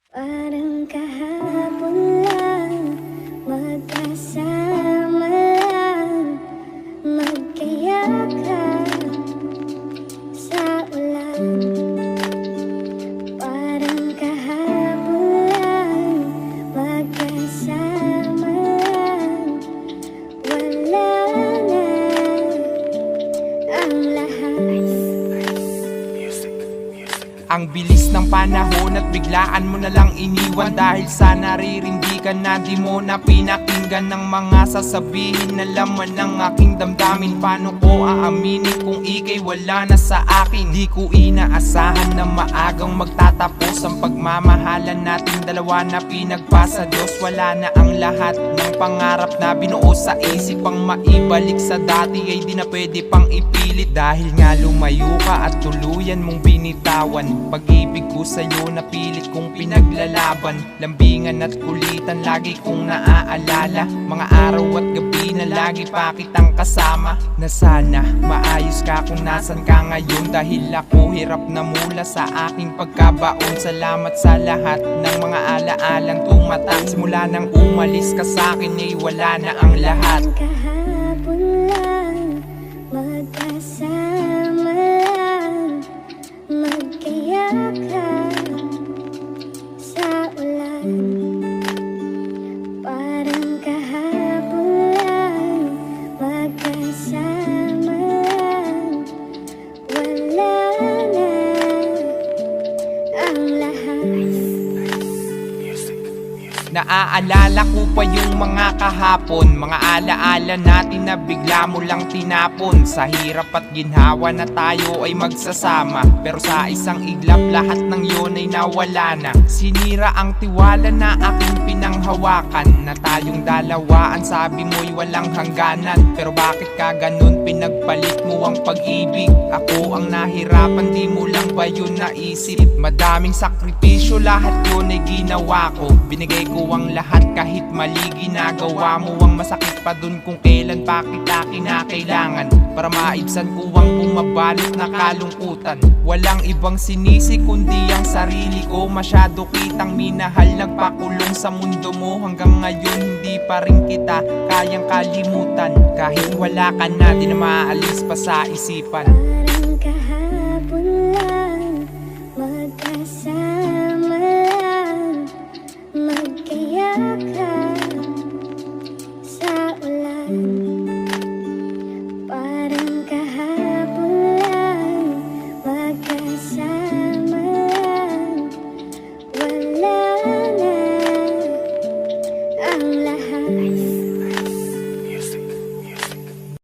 Parang kahapon lang, magkasama lang, magkayakan sa ulan. Parang kahapon lang, magkasama lang, wala na ang lahat. Ang bilis ng panahon at biglaan mo na lang iniwan, dahil sa naririndigan na di mo na pinakinggan ng mga sasabihin na laman ng aking damdamin. Paano ko aaminin kung ika'y wala na sa akin? Di ko inaasahan na maagang magtatapos ang pagmamahalan nating dalawa na pinagpasa Diyos. Wala na ang lahat ng pangarap na binuo sa isip, pang maibalik sa dati ay di na pwede pang ipilit. Dahil nga lumayo ka at tuluyan mong binitawan, pag-ibig ko sa'yo na pilit kong pinaglalaban. Lambingan at kulitan lagi kong naaalala, mga araw at gabi na lagi pa kitang kasama. Na sana maayos ka kung nasan ka ngayon, dahil ako hirap na mula sa aking pagkabaon. Salamat sa lahat ng mga alaalang tumatak, simula nang umalis ka sa'kin ay wala na ang lahat. Kahapon lang, magkasama lang, magkayakan sa ulan. Parang kahapon lang, magkasama lang, wala na ang lahat. Naaalala ko pa yung mga kahapon, mga alaala natin na bigla mo lang tinapon. Sa hirap at ginhawa na tayo ay magsasama, pero sa isang iglap lahat ng yun ay nawala na. Sinira ang tiwala na aking pinanghawakan, na tayong dalawa ang sabi mo'y walang hangganan. Pero bakit ka ganun, pinagpalit mo ang pag-ibig? Ako ang nahirapan, di mo lang ba yun naisip? Madaming sakripisyo, lahat yun ay ginawa ko. Binigay ko ang lahat kahit mali ginagawa mo. Ang masakit pa dun kung kailan pa kita kinakailangan, para maibsan ko ang bumabalot na kalungkutan. Walang ibang sinisi kundi ang sarili ko, masyado kitang minahal, nagpakulong sa mundo mo. Hanggang ngayon hindi pa rin kita kayang kalimutan, kahit wala ka na di na maaalis pa sa isipan.